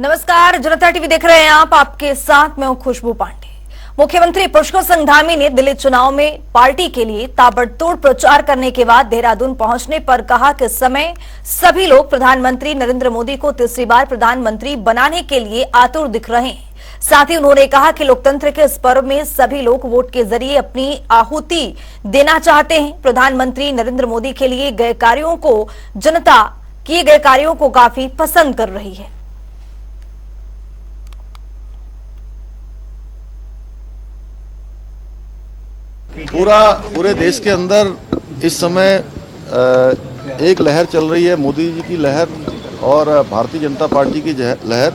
नमस्कार, जनता टीवी देख रहे हैं आप। आपके साथ मैं हूं खुशबू पांडे। मुख्यमंत्री पुष्कर सिंह धामी ने दिल्ली चुनाव में पार्टी के लिए ताबड़तोड़ प्रचार करने के बाद देहरादून पहुंचने पर कहा कि इस समय सभी लोग प्रधानमंत्री नरेंद्र मोदी को तीसरी बार प्रधानमंत्री बनाने के लिए आतुर दिख रहे हैं। साथ ही उन्होंने कहा कि लोकतंत्र के इस पर्व में सभी लोग वोट के जरिए अपनी आहुति देना चाहते हैं। प्रधानमंत्री नरेंद्र मोदी के लिए गए कार्यों को जनता किए गए कार्यों को काफी पसंद कर रही है। पूरे देश के अंदर इस समय एक लहर चल रही है, मोदी जी की लहर और भारतीय जनता पार्टी की लहर।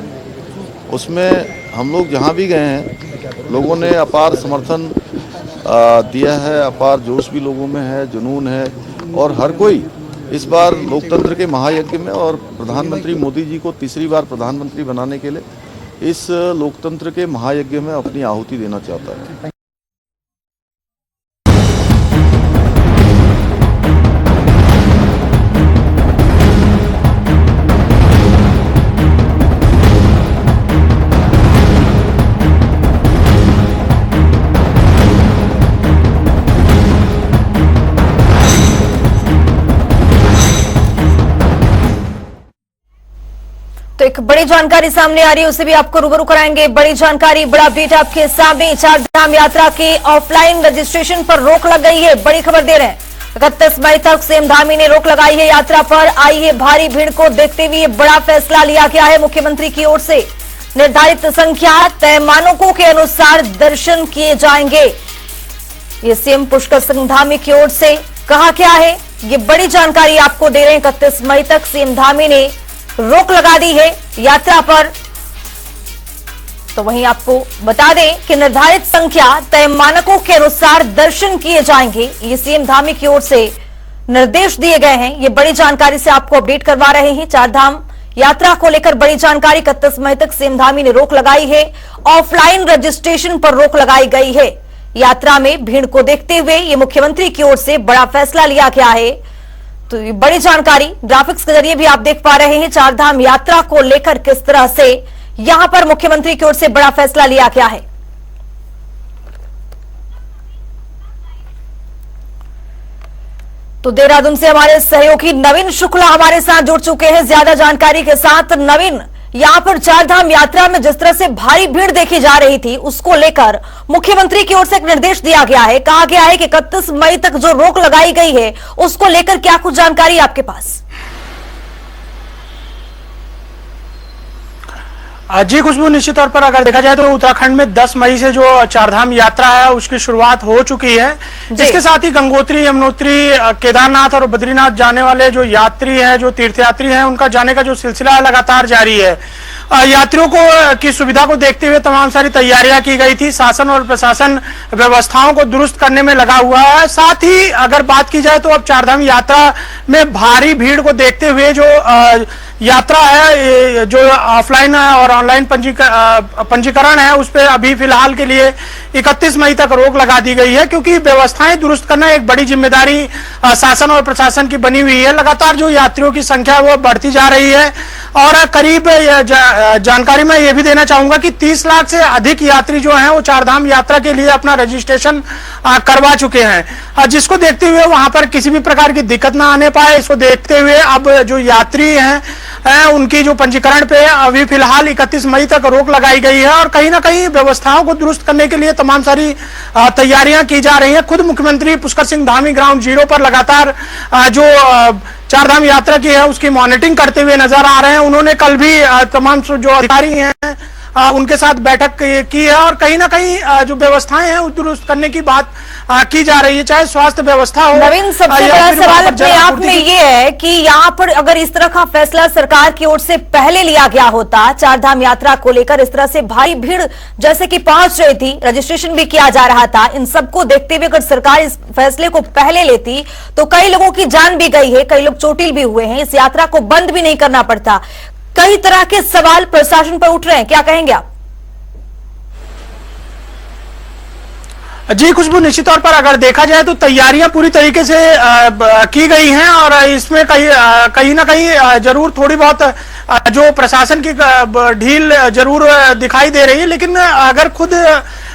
उसमें हम लोग जहां भी गए हैं, लोगों ने अपार समर्थन दिया है, अपार जोश भी लोगों में है, जुनून है और हर कोई इस बार लोकतंत्र के महायज्ञ में और प्रधानमंत्री मोदी जी को तीसरी बार प्रधानमंत्री बनाने के लिए इस लोकतंत्र के महायज्ञ में अपनी आहुति देना चाहता है। तो एक बड़ी जानकारी सामने आ रही है, उसे भी आपको रूबरू कराएंगे। बड़ी जानकारी, बड़ा अपडेट आपके सामने। चारधाम यात्रा के ऑफलाइन रजिस्ट्रेशन पर रोक लग गई है। बड़ी खबर दे रहे हैं, 31 मई तक सीएम धामी ने रोक लगाई है। यात्रा पर आई है भारी भीड़ को देखते हुए बड़ा फैसला लिया गया है मुख्यमंत्री की ओर से। निर्धारित संख्या तय मानकों के अनुसार दर्शन किए जाएंगे, ये सीएम पुष्कर सिंह धामी की ओर से कहा गया है। ये बड़ी जानकारी आपको दे रहे हैं। 31 मई तक सीएम धामी ने रोक लगा दी है यात्रा पर। तो वहीं आपको बता दें कि निर्धारित संख्या तय मानकों के अनुसार दर्शन किए जाएंगे, ये सीएम धामी की ओर से निर्देश दिए गए हैं। ये बड़ी जानकारी से आपको अपडेट करवा रहे हैं। चारधाम यात्रा को लेकर बड़ी जानकारी। 31 मई तक सीएम धामी ने रोक लगाई है। ऑफलाइन रजिस्ट्रेशन पर रोक लगाई गई है। यात्रा में भीड़ को देखते हुए ये मुख्यमंत्री की ओर से बड़ा फैसला लिया गया है। तो ये बड़ी जानकारी ग्राफिक्स के जरिए भी आप देख पा रहे हैं। चारधाम यात्रा को लेकर किस तरह से यहां पर मुख्यमंत्री की ओर से बड़ा फैसला लिया गया है। तो देहरादून से हमारे सहयोगी नवीन शुक्ला हमारे साथ जुड़ चुके हैं ज्यादा जानकारी के साथ। नवीन, यहां पर चारधाम यात्रा में जिस तरह से भारी भीड़ देखी जा रही थी, उसको लेकर मुख्यमंत्री की ओर से एक निर्देश दिया गया है। कहा गया है कि 31 मई तक जो रोक लगाई गई है, उसको लेकर क्या कुछ जानकारी आपके पास? जी खुशबू, निश्चित तौर पर अगर देखा जाए तो उत्तराखंड में 10 मई से जो चारधाम यात्रा है उसकी शुरुआत हो चुकी है। इसके साथ ही गंगोत्री, यमुनोत्री, केदारनाथ और बद्रीनाथ जाने वाले जो यात्री हैं, जो तीर्थयात्री हैं, उनका जाने का जो सिलसिला है लगातार जारी है। यात्रियों को की सुविधा को देखते हुए तमाम सारी तैयारियां की गई थी। शासन और प्रशासन व्यवस्थाओं को दुरुस्त करने में लगा हुआ है। साथ ही अगर बात की जाए तो अब चारधाम यात्रा में भारी भीड़ को देखते हुए जो यात्रा है, जो ऑफलाइन और ऑनलाइन पंजीकरण है, उस पर अभी फिलहाल के लिए 31 मई तक रोक लगा दी गई है, क्योंकि व्यवस्थाएं दुरुस्त करना एक बड़ी जिम्मेदारी शासन और प्रशासन की बनी हुई है। लगातार जो यात्रियों की संख्या वो बढ़ती जा रही है और करीब जानकारी मैं ये भी देना चाहूंगा कि 30 लाख से अधिक यात्री जो हैं वो चारधाम यात्रा के लिए अपना रजिस्ट्रेशन करवा चुके हैं, जिसको देखते हुए वहां पर किसी भी प्रकार की दिक्कत ना आने पाए, इसको देखते हुए अब जो यात्री हैं उनकी जो पंजीकरण पे अभी फिलहाल 31 मई तक रोक लगाई गई है और कहीं ना कहीं व्यवस्थाओं को दुरुस्त करने के लिए तमाम सारी तैयारियां की जा रही हैं। खुद मुख्यमंत्री पुष्कर सिंह धामी ग्राउंड जीरो पर लगातार जो चारधाम यात्रा की है उसकी मॉनिटरिंग करते हुए नजर आ रहे हैं। उन्होंने कल भी तमाम जो अधिकारी हैं उनके साथ बैठक की है और कहीं ना कहीं जो व्यवस्थाएं हैं उस दुरुस्त करने की बात की जा रही है, चाहे स्वास्थ्य व्यवस्था हो। नवीन, सबसे बड़ा सवाल अपने आप में ये है कि यहाँ पर अगर इस तरह का फैसला सरकार की ओर से पहले लिया गया होता, चारधाम यात्रा को लेकर इस तरह से भारी भीड़ जैसे कि पहुंच रही थी, रजिस्ट्रेशन भी किया जा रहा था, इन सबको देखते हुए अगर सरकार इस फैसले को पहले लेती तो कई लोगों की जान भी गई है, कई लोग चोटिल भी हुए हैं, इस यात्रा को बंद भी नहीं करना पड़ता। कई तरह के सवाल प्रशासन पर उठ रहे हैं, क्या कहेंगे आप? जी खुशबू, निश्चित तौर पर अगर देखा जाए तो तैयारियां पूरी तरीके से की गई हैं और इसमें कहीं ना कहीं जरूर थोड़ी बहुत जो प्रशासन की ढील जरूर दिखाई दे रही है, लेकिन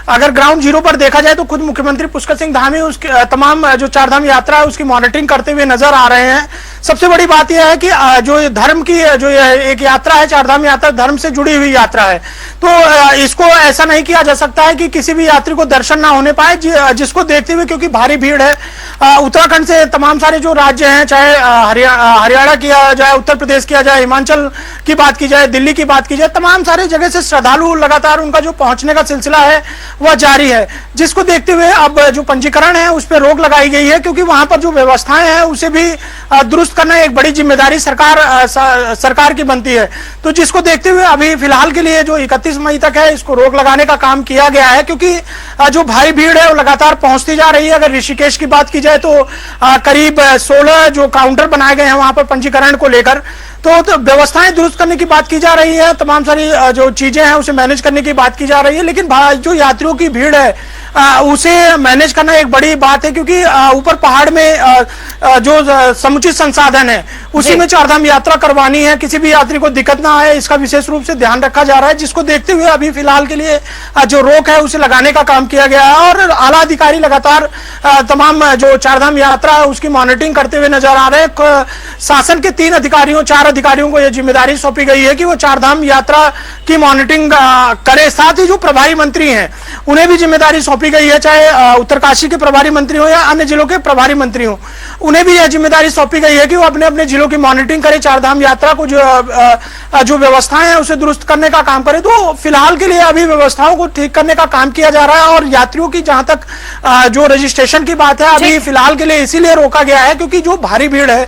अगर ग्राउंड जीरो पर देखा जाए तो खुद मुख्यमंत्री पुष्कर सिंह धामी उसके तमाम जो चारधाम यात्रा है उसकी मॉनिटरिंग करते हुए नजर आ रहे हैं। सबसे बड़ी बात यह है कि जो धर्म की जो एक यात्रा है, चारधाम यात्रा धर्म से जुड़ी हुई यात्रा है, तो इसको ऐसा नहीं किया जा सकता है कि किसी भी यात्री को दर्शन ना होने पाए, जिसको देखते हुए क्योंकि भारी भीड़ है उत्तराखंड से तमाम सारे जो राज्य हैं, चाहे हरियाणा किया जाए, उत्तर प्रदेश किया जाए, हिमाचल की बात की जाए, दिल्ली की बात की जाए, तमाम सारे जगह से श्रद्धालु लगातार उनका जो पहुंचने का सिलसिला है वह जारी है, जिसको देखते हुए अब जो पंजीकरण है उस पर रोक लगाई गई है, क्योंकि वहां पर जो व्यवस्थाएं हैं उसे भी दुरुस्त करना एक बड़ी जिम्मेदारी सरकार की बनती है। तो जिसको देखते हुए अभी फिलहाल के लिए जो 31 मई तक है इसको रोक लगाने का काम किया गया है, क्योंकि जो भारी भीड़ है वो लगातार पहुंचती जा रही है। अगर ऋषिकेश की बात की जाए तो करीब 16 जो काउंटर बनाए गए हैं वहां पर पंजीकरण को लेकर, तो व्यवस्थाएं दुरुस्त करने की बात की जा रही है, तमाम सारी जो चीजें हैं उसे मैनेज करने की बात की जा रही है, लेकिन जो यात्रियों की भीड़ है उसे मैनेज करना एक बड़ी बात है, क्योंकि ऊपर पहाड़ में जो समुचित संसाधन है उसी में चारधाम यात्रा करवानी है, किसी भी यात्री को दिक्कत ना आए इसका विशेष रूप से ध्यान रखा जा रहा है, जिसको देखते हुए अभी फिलहाल के लिए जो रोक है उसे लगाने का काम किया गया है। और आला अधिकारी लगातार तमाम जो चारधाम यात्रा है उसकी मॉनिटरिंग करते हुए नजर आ रहे हैं। शासन के 4 अधिकारियों को यह जिम्मेदारी सौंपी गई है कि वो चारधाम यात्रा की मॉनिटरिंग करें, साथ ही जो प्रभारी मंत्री हैं उन्हें भी जिम्मेदारी सौंपी गई है, चाहे उत्तरकाशी के प्रभारी मंत्री हो या अन्य जिलों के प्रभारी मंत्री हो, उन्हें भी यह जिम्मेदारी सौंपी गई है कि वो अपने अपने जिलों की मॉनिटरिंग करें, चारधाम यात्रा को जो व्यवस्थाएं हैं उसे दुरुस्त करने का काम करें। तो फिलहाल के लिए अभी व्यवस्थाओं को ठीक करने का काम किया जा रहा है, और यात्रियों की जहां तक जो रजिस्ट्रेशन की बात है अभी फिलहाल के लिए इसीलिए रोका गया है क्योंकि जो भारी भीड़ है,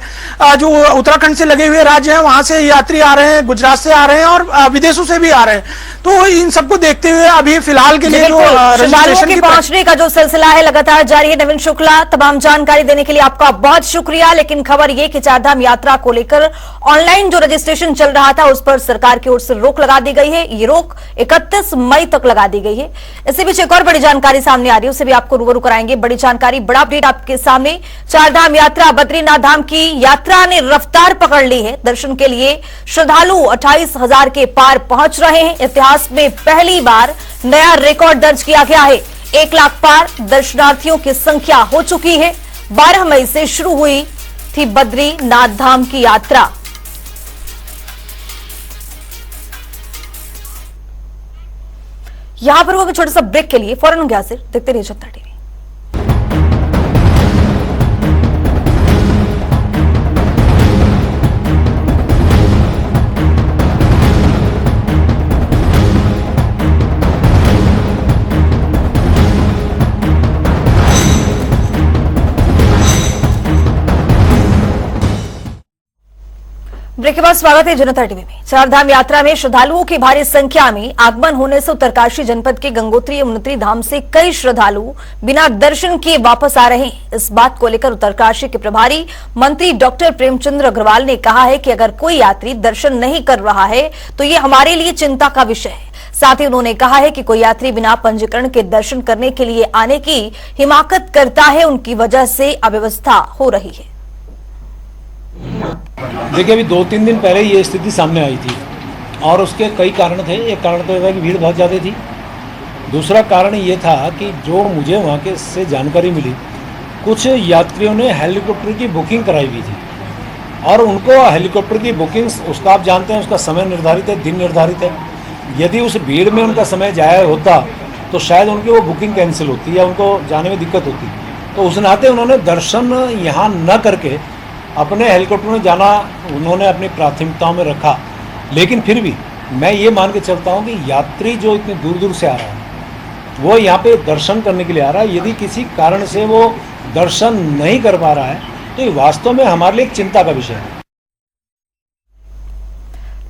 जो उत्तराखंड से लगे हुए राज्य हैं वहां से यात्री आ रहे हैं, गुजरात से आ रहे हैं और विदेशों से भी आ रहे हैं, तो इन सबको देखते हुए अभी फिलहाल के लिए जो रजिस्ट्रेशन की पहुंचने का जो सिलसिला है लगातार जारी है। नवीन शुक्ला, तमाम जानकारी देने के लिए आपका बहुत शुक्रिया। लेकिन खबर ये कि चारधाम यात्रा को लेकर ऑनलाइन जो रजिस्ट्रेशन चल रहा था उस पर सरकार की ओर से रोक लगा दी गई है। ये रोक 31 मई तक लगा दी गई है। इसी बीच एक और बड़ी जानकारी सामने आ रही है, उसे भी आपको रूबरू कराएंगे। बड़ी जानकारी, बड़ा अपडेट आपके सामने। चारधाम यात्रा बद्रीनाथ धाम की यात्रा ने रफ्तार पकड़ ली है। दर्शन के लिए श्रद्धालु 28,000 के पार पहुंच रहे हैं। इतिहास में पहली बार नया रिकॉर्ड दर्ज किया गया है। 1 लाख पार दर्शनार्थियों की संख्या हो चुकी है। 12 मई से शुरू हुई थी बद्रीनाथ धाम की यात्रा। यहां पर वो छोटा सा ब्रेक के लिए फौरन गया से देखते रहिए जनता टीवी। ब्रेक के बाद स्वागत है जनता टीवी में। चारधाम यात्रा में श्रद्धालुओं की भारी संख्या में आगमन होने से उत्तरकाशी जनपद के गंगोत्री यमुनोत्री धाम से कई श्रद्धालु बिना दर्शन किए वापस आ रहे हैं। इस बात को लेकर उत्तरकाशी के प्रभारी मंत्री डॉक्टर प्रेमचंद्र अग्रवाल ने कहा है कि अगर कोई यात्री दर्शन नहीं कर रहा है तो ये हमारे लिए चिंता का विषय है। साथ ही उन्होंने कहा है कि कोई यात्री बिना पंजीकरण के दर्शन करने के लिए आने की हिमाकत करता है, उनकी वजह से अव्यवस्था हो रही है। देखिए, अभी 2-3 दिन पहले ये स्थिति सामने आई थी और उसके कई कारण थे। एक कारण तो था कि भीड़ बहुत ज़्यादा थी। दूसरा कारण ये था कि जो मुझे वहाँ के से जानकारी मिली, कुछ यात्रियों ने हेलीकॉप्टर की बुकिंग कराई हुई थी और उनको हेलीकॉप्टर की बुकिंग, उसका आप जानते हैं, उसका समय निर्धारित है, दिन निर्धारित है। यदि उस भीड़ में उनका समय जाया होता तो शायद उनकी वो बुकिंग कैंसिल होती या उनको जाने में दिक्कत होती। तो उस नाते उन्होंने दर्शन यहाँ न करके अपने हेलीकॉप्टर में जाना उन्होंने अपनी प्राथमिकताओं में रखा। लेकिन फिर भी मैं ये मान के चलता हूँ कि यात्री जो इतनी दूर दूर से आ रहा है वो यहाँ पे दर्शन करने के लिए आ रहा है। यदि किसी कारण से वो दर्शन नहीं कर पा रहा है तो ये वास्तव में हमारे लिए एक चिंता का विषय है।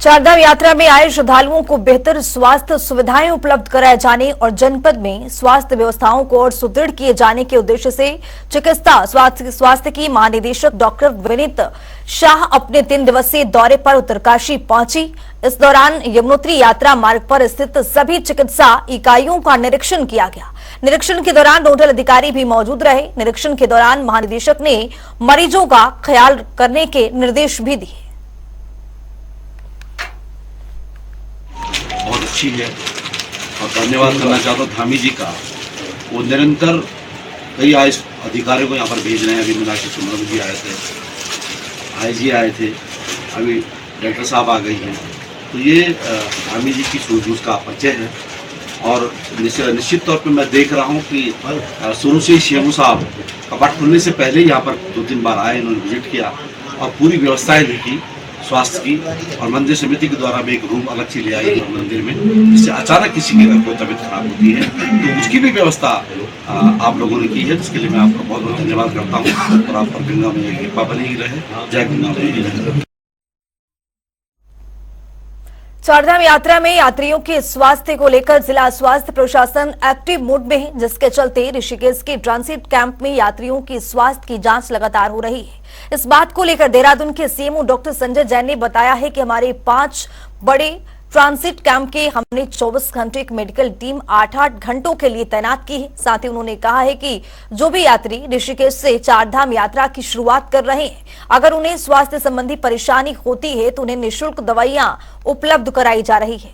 चारधाम यात्रा में आए श्रद्धालुओं को बेहतर स्वास्थ्य सुविधाएं उपलब्ध कराए जाने और जनपद में स्वास्थ्य व्यवस्थाओं को और सुदृढ़ किए जाने के उद्देश्य से चिकित्सा स्वास्थ्य की महानिदेशक डॉक्टर विनीत शाह अपने 3 दिवसीय दौरे पर उत्तरकाशी पहुंची। इस दौरान यमुनोत्री यात्रा मार्ग पर स्थित सभी चिकित्सा इकाइयों का निरीक्षण किया गया। निरीक्षण के दौरान नोडल अधिकारी भी मौजूद रहे। निरीक्षण के दौरान महानिदेशक ने मरीजों का ख्याल करने के निर्देश भी दिए। बहुत अच्छी है और धन्यवाद करना चाहता हूँ धामी जी का। वो निरंतर कई आयुष अधिकारियों को यहाँ पर भेज रहे हैं। अभी मीनाक्षी सुंदरम जी आए थे, IG आए थे, अभी डॉक्टर साहब आ गई हैं। तो ये धामी जी की सूझबूझ का परिचय है और निश्चित तौर पे मैं देख रहा हूँ कि शुरू से ही CMO साहब कपाट खुलने से पहले ही यहाँ पर 2-3 बार आए, इन्होंने विजिट किया और पूरी व्यवस्थाएं देखी स्वास्थ्य की। और मंदिर समिति के द्वारा भी एक रूम अलग से ले आई है मंदिर में, जिससे अचानक किसी की अगर कोई तबीयत खराब होती है तो उसकी भी व्यवस्था आप लोगों ने की है, जिसके लिए मैं आपका बहुत बहुत धन्यवाद करता हूँ। और आप पर गंगा मैया की कृपा बनी ही रहे। जय गंगा मैया रहे। चारधाम यात्रा में यात्रियों के स्वास्थ्य को लेकर जिला स्वास्थ्य प्रशासन एक्टिव मोड में है, जिसके चलते ऋषिकेश के ट्रांसिट कैंप में यात्रियों की स्वास्थ्य की जांच लगातार हो रही है। इस बात को लेकर देहरादून के CMO डॉक्टर संजय जैन ने बताया है कि हमारे 5 बड़े ट्रांसिट कैंप के हमने 24 घंटे एक मेडिकल टीम 8-8 घंटों के लिए तैनात की है। साथ ही उन्होंने कहा है कि जो भी यात्री ऋषिकेश से चारधाम यात्रा की शुरुआत कर रहे हैं, अगर उन्हें स्वास्थ्य संबंधी परेशानी होती है तो उन्हें निःशुल्क दवाइयां उपलब्ध कराई जा रही है।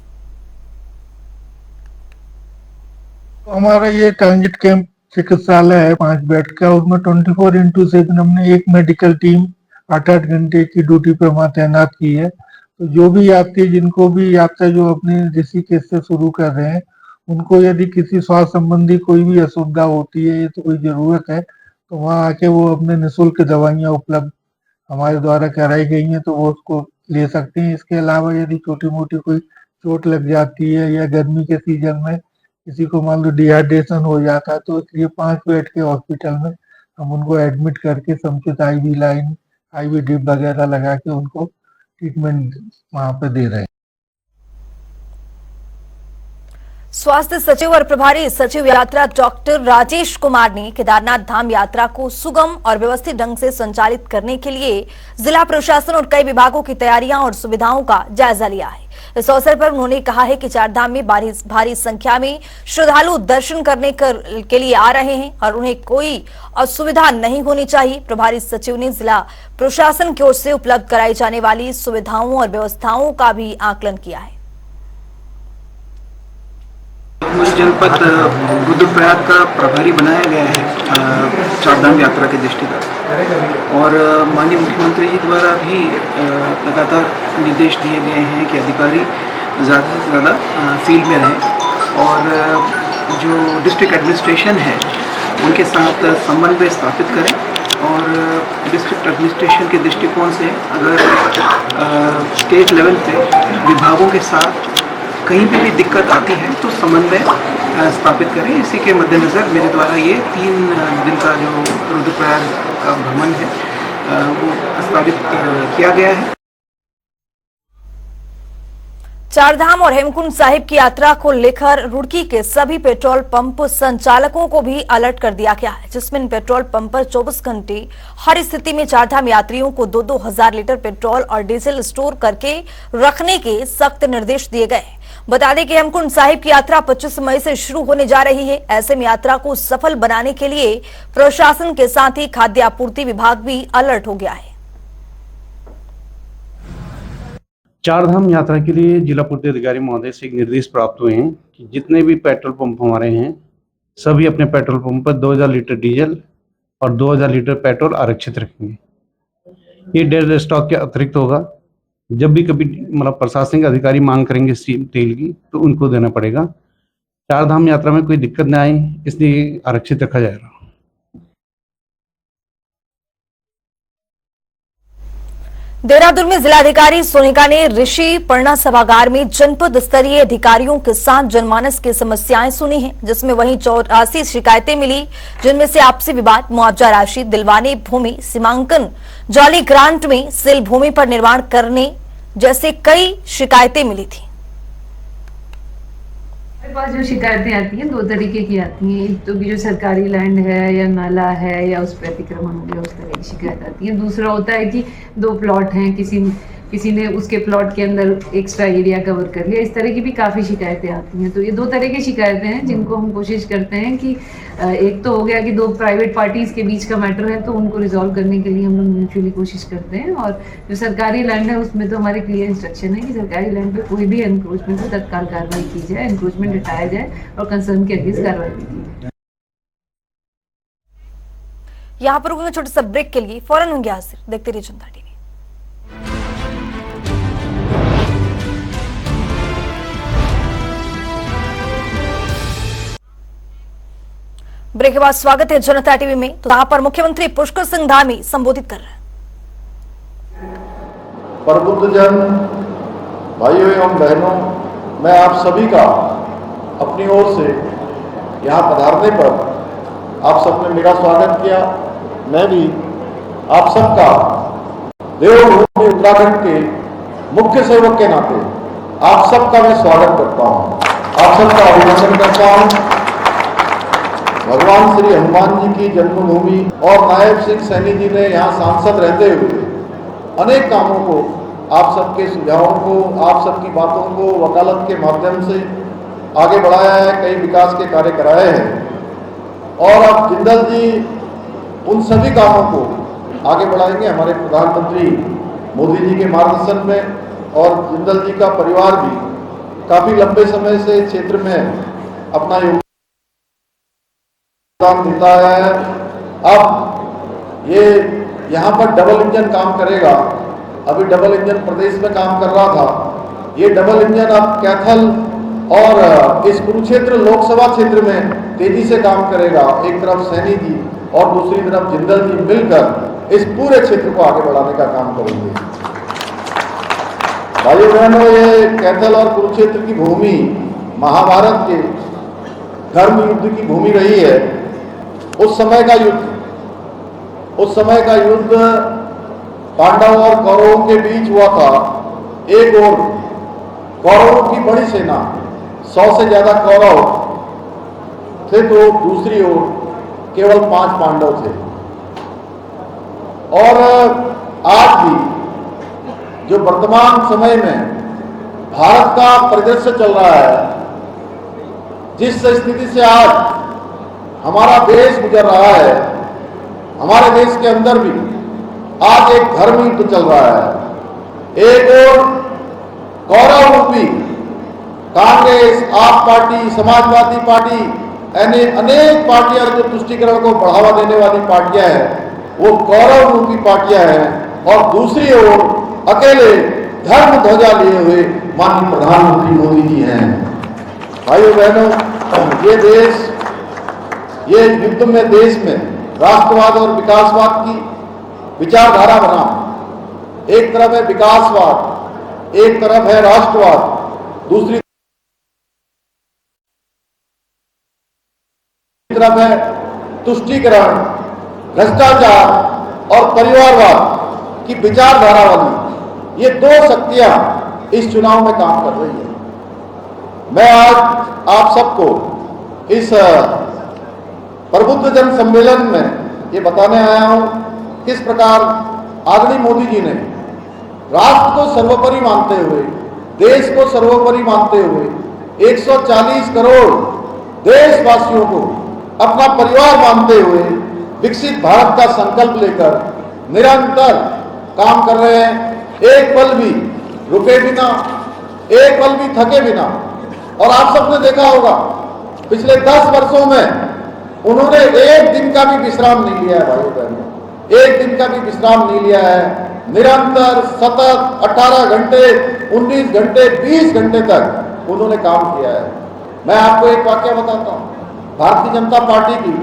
हमारा ये ट्रांजिट कैंप चिकित्सालय है 5 बेड का, उसमें 24/7 हमने एक मेडिकल टीम 8-8 घंटे की ड्यूटी पे वहाँ तैनात की है। तो जो भी यात्री जिनको भी यात्रा जो अपने ऋषिकेश से शुरू कर रहे हैं, उनको यदि किसी स्वास्थ्य संबंधी कोई भी असुविधा होती है तो कोई जरूरत है तो वहाँ आके वो अपने निःशुल्क दवाइयाँ उपलब्ध हमारे द्वारा कराई गई हैं तो वो उसको ले सकते हैं। इसके अलावा यदि छोटी मोटी कोई चोट लग जाती है या गर्मी के सीजन में किसी को मान लो डिहाइड्रेशन हो जाता है तो इसलिए 5 बेड के हॉस्पिटल में हम उनको एडमिट करके समुचित IV लाइन, IV ड्रिप वगैरह लगा के उनको ट्रीटमेंट वहां पे दे रहे हैं। स्वास्थ्य सचिव और प्रभारी सचिव यात्रा डॉक्टर राजेश कुमार ने केदारनाथ धाम यात्रा को सुगम और व्यवस्थित ढंग से संचालित करने के लिए जिला प्रशासन और कई विभागों की तैयारियां और सुविधाओं का जायजा लिया है। इस अवसर पर उन्होंने कहा है कि चारधाम में भारी संख्या में श्रद्धालु दर्शन करने के लिए आ रहे हैं और उन्हें कोई असुविधा नहीं होनी चाहिए। प्रभारी सचिव ने जिला प्रशासन की ओर से उपलब्ध कराई जाने वाली सुविधाओं और व्यवस्थाओं का भी आकलन किया है। मुझे जनपद रुद्रप्रयाग का प्रभारी बनाया गया है चारधाम यात्रा के दृष्टिगत और माननीय मुख्यमंत्री जी द्वारा भी लगातार निर्देश दिए गए हैं कि अधिकारी ज़्यादा से ज़्यादा फील्ड में रहें और जो डिस्ट्रिक्ट एडमिनिस्ट्रेशन है उनके साथ समन्वय स्थापित करें और डिस्ट्रिक्ट एडमिनिस्ट्रेशन के दृष्टिकोण से अगर स्टेट लेवल पे विभागों के साथ कहीं भी दिक्कत आती है तो समन्वय स्थापित करें। इसी के मद्देनज़र मेरे द्वारा ये 3 दिन का जो रुद्रप्रयाग का भ्रमण है वो प्रस्तावित किया गया है। चारधाम और हेमकुंड साहिब की यात्रा को लेकर रुड़की के सभी पेट्रोल पंप संचालकों को भी अलर्ट कर दिया गया है, जिसमें इन पेट्रोल पंप पर 24 घंटे हर स्थिति में चारधाम यात्रियों को 2-2 हजार लीटर पेट्रोल और डीजल स्टोर करके रखने के सख्त निर्देश दिए गए हैं। बता दें कि हेमकुंड साहिब की यात्रा 25 मई से शुरू होने जा रही है। ऐसे में यात्रा को सफल बनाने के लिए प्रशासन के साथ ही खाद्य आपूर्ति विभाग भी अलर्ट हो गया है। चारधाम यात्रा के लिए जिला पूर्ति अधिकारी महोदय से एक निर्देश प्राप्त हुए हैं कि जितने भी पेट्रोल पंप हमारे हैं सभी अपने पेट्रोल पंप पर 2000 लीटर डीजल और 2000 लीटर पेट्रोल आरक्षित रखेंगे। ये डेढ़ स्टॉक के अतिरिक्त होगा। जब भी कभी मतलब प्रशासनिक अधिकारी मांग करेंगे तेल की तो उनको देना पड़ेगा। चारधाम यात्रा में कोई दिक्कत न आए इसलिए आरक्षित रखा जाएगा। देहरादून में जिलाधिकारी सोनिका ने ऋषि पर्णा सभागार में जनपद स्तरीय अधिकारियों के साथ जनमानस की समस्याएं सुनी हैं, जिसमें वहीं 84 शिकायतें मिली, जिनमें से आपसी विवाद, मुआवजा राशि, दिलवाने भूमि, सीमांकन, जौली ग्रांट में सिल भूमि पर निर्माण करने जैसे कई शिकायतें मिली थी। हमारे पास जो शिकायतें आती हैं दो तरीके की आती हैं। एक तो कि जो सरकारी लैंड है या नाला है या उस पर अतिक्रमण हो गया, उस तरह की शिकायत आती है। दूसरा होता है कि दो प्लॉट हैं, किसी ने उसके प्लॉट के अंदर एक्स्ट्रा एरिया कवर कर लिया। इस तरह की भी काफ़ी शिकायतें आती हैं। तो ये दो तरह की शिकायतें हैं जिनको हम कोशिश करते हैं कि एक तो हो गया कि दो प्राइवेट पार्टीज़ के बीच का मैटर है तो उनको रिजॉल्व करने के लिए हम लोग म्यूचुअली कोशिश करते हैं। और जो सरकारी लैंड है उसमें तो हमारे क्लियर इंस्ट्रक्शन है कि सरकारी लैंड पे कोई भी एनक्रोचमेंट हो तत्काल कार्रवाई की जाए, एनक्रोचमेंट हटाया जाए और कंसर्न के अगेंस्ट कार्रवाई की जाए। यहां पर रुकेंगे छोटे सा ब्रेक के लिए, फौरन होंगे हाजिर। देखते रहिए जनता टीवी। ब्रेक के बाद स्वागत है जनता टीवी में। तो यहां पर मुख्यमंत्री पुष्कर सिंह धामी संबोधित कर रहे हैं। प्रबुद्धजन भाइयों एवं बहनों, मैं आप सभी का अपनी ओर से यहाँ पधारने पर आप सबने मेरा स्वागत किया। मैं भी आप सबका देवभूमि उत्तराखंड के मुख्य सेवक के नाते आप सबका मैं स्वागत करता हूँ, आप सबका अभिनंदन करता हूँ। भगवान श्री हनुमान जी की जन्मभूमि और नायब सिंह सैनी जी ने यहाँ सांसद रहते हुए अनेक कामों को, आप सबके सुझावों को, आप सबकी बातों को वकालत के माध्यम से आगे बढ़ाया है, कई विकास के कार्य कराए हैं और अब जिंदल जी उन सभी कामों को आगे बढ़ाएंगे हमारे प्रधानमंत्री मोदी जी के मार्गदर्शन में। और जिंदल जी का परिवार भी काफ़ी लंबे समय से क्षेत्र में अपना योगदान देता है। अब ये यहाँ पर डबल इंजन काम करेगा। अभी डबल इंजन प्रदेश में काम कर रहा था, ये डबल इंजन अब कैथल और इस कुरुक्षेत्र लोकसभा क्षेत्र में तेजी से काम करेगा। एक तरफ सैनी जी और दूसरी तरफ जिंदल जी मिलकर इस पूरे क्षेत्र को आगे बढ़ाने का काम करेंगे। भाइयों बहनों, ये कैथल और कुरुक्षेत्र की भूमि महाभारत के धर्म युद्ध की भूमि रही है। उस समय का युद्ध पांडवों और कौरवों के बीच हुआ था। एक ओर कौरवों की बड़ी सेना, 100 से ज्यादा कौरव थे, तो दूसरी ओर केवल 5 पांडव थे। और आज भी जो वर्तमान समय में भारत का परिदृश्य चल रहा है, जिस स्थिति से आज हमारा देश गुजर रहा है, हमारे देश के अंदर भी आज एक धर्म युद्ध चल रहा है। एक ओर कौरव रूपी कांग्रेस, आप पार्टी, समाजवादी पार्टी, यानी अनेक पार्टियां जो तुष्टीकरण को बढ़ावा देने वाली पार्टियां हैं, वो कौरव रूपी पार्टियां हैं। और दूसरी ओर अकेले धर्म ध्वजा लिए हुए माननीय प्रधानमंत्री मोदी जी हैं। भाइयों बहनों, ये देश, ये युद्ध में देश में राष्ट्रवाद और विकासवाद की विचारधारा बना। एक तरफ है विकासवाद, एक तरफ है राष्ट्रवाद, दूसरी तरफ है तुष्टीकरण, भ्रष्टाचार और परिवारवाद की विचारधारा वाली ये दो शक्तियां इस चुनाव में काम कर रही है। मैं आज आप सबको इस प्रबुद्ध जन सम्मेलन में ये बताने आया हूं किस प्रकार आदरणीय मोदी जी ने राष्ट्र को सर्वोपरि मानते हुए, देश को सर्वोपरि मानते हुए 140 करोड़ देशवासियों को अपना परिवार मानते हुए विकसित भारत का संकल्प लेकर निरंतर काम कर रहे हैं। एक पल भी रुके बिना, एक पल भी थके बिना। और आप सबने देखा होगा पिछले 10 वर्षों में उन्होंने एक दिन का भी विश्राम नहीं लिया है। भाइयों बहनों, एक दिन का भी विश्राम नहीं लिया है। निरंतर सतत 18 घंटे, 19 घंटे, 20 घंटे तक उन्होंने काम किया है। मैं आपको एक वाकया बताता हूँ भारतीय जनता पार्टी की।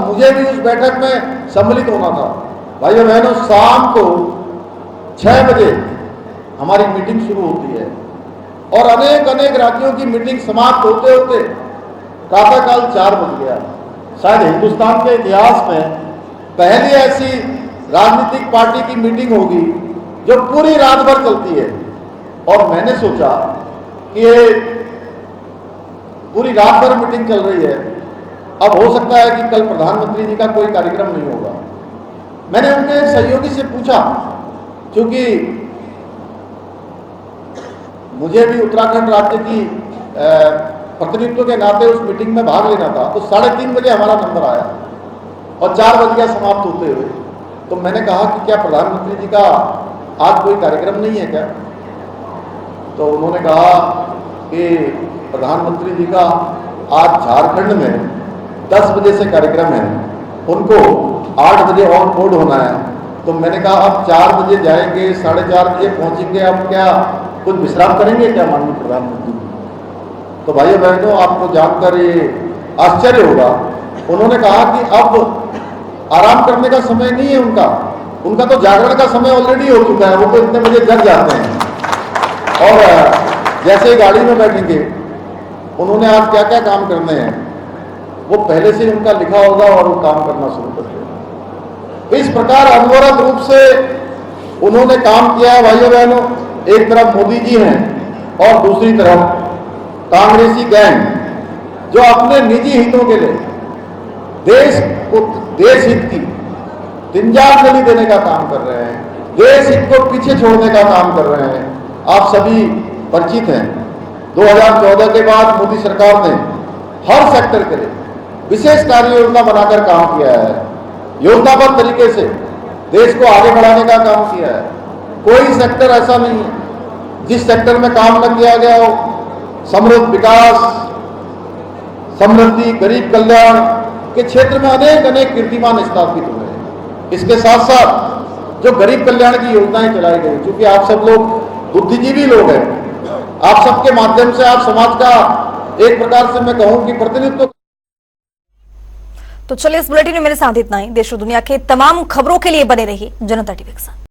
मुझे भी उस बैठक में सम्मिलित होना था। भाइयों बहनों, शाम को 6 बजे हमारी मीटिंग शुरू होती है और अनेक राज्यों की मीटिंग समाप्त होते होते प्रातःकाल 4 बज गया। शायद हिंदुस्तान के इतिहास में पहली ऐसी राजनीतिक पार्टी की मीटिंग होगी जो पूरी रात भर चलती है। और मैंने सोचा कि ये पूरी रात भर मीटिंग चल रही है, अब हो सकता है कि कल प्रधानमंत्री जी का कोई कार्यक्रम नहीं होगा। मैंने उनके एक सहयोगी से पूछा, क्योंकि मुझे भी उत्तराखंड राज्य की प्रतिनिधित्व के नाते उस मीटिंग में भाग लेना था, तो 3:30 बजे हमारा नंबर आया और 4 बज गया समाप्त होते हुए। तो मैंने कहा कि क्या प्रधानमंत्री जी का आज कोई कार्यक्रम नहीं है क्या? तो उन्होंने कहा कि प्रधानमंत्री जी का आज झारखंड में 10 बजे से कार्यक्रम है, उनको 8 बजे ऑन बोर्ड होना है। तो मैंने कहा अब 4 बजे जाएंगे, 4:30 बजे पहुंचेंगे, अब क्या कुछ विश्राम करेंगे क्या माननीय प्रधानमंत्री? तो भाइयों बहनों, आपको जानकर ये आश्चर्य होगा, उन्होंने कहा कि अब आराम करने का समय नहीं है उनका तो जागरण का समय ऑलरेडी हो चुका है, वो तो इतने बजे जग जाते हैं। और जैसे ही गाड़ी में बैठेंगे, उन्होंने आज क्या क्या काम करने हैं वो पहले से उनका लिखा होगा और वो काम करना शुरू कर देंगे। इस प्रकार अनवरत रूप से उन्होंने काम किया है भाइयों बहनों। एक तरफ मोदी जी हैं और दूसरी तरफ कांग्रेसी गैंग, जो अपने निजी हितों के लिए देश हित की तिंजारजली देने का काम कर रहे हैं, देश हित को पीछे छोड़ने का काम कर रहे हैं। आप सभी परिचित हैं, 2014 के बाद मोदी सरकार ने हर सेक्टर के लिए विशेष कार्य योजना बनाकर काम किया है, योजनाबद्ध तरीके से देश को आगे बढ़ाने का काम किया है। कोई सेक्टर ऐसा नहीं है जिस सेक्टर में काम न किया गया हो। समृद्ध विकास, समृद्धि, गरीब कल्याण के क्षेत्र में अनेक कीर्तिमान स्थापित हुए हैं। इसके साथ साथ जो गरीब कल्याण की योजनाएं चलाई गई, क्योंकि आप सब लोग बुद्धिजीवी लोग हैं, आप सबके माध्यम से आप समाज का एक प्रकार से मैं कहूं कि प्रतिनिधित्व। तो चलिए, इस बुलेटिन में मेरे साथ इतना ही। देश और दुनिया के तमाम खबरों के लिए बने रहिए जनता टीवी के साथ।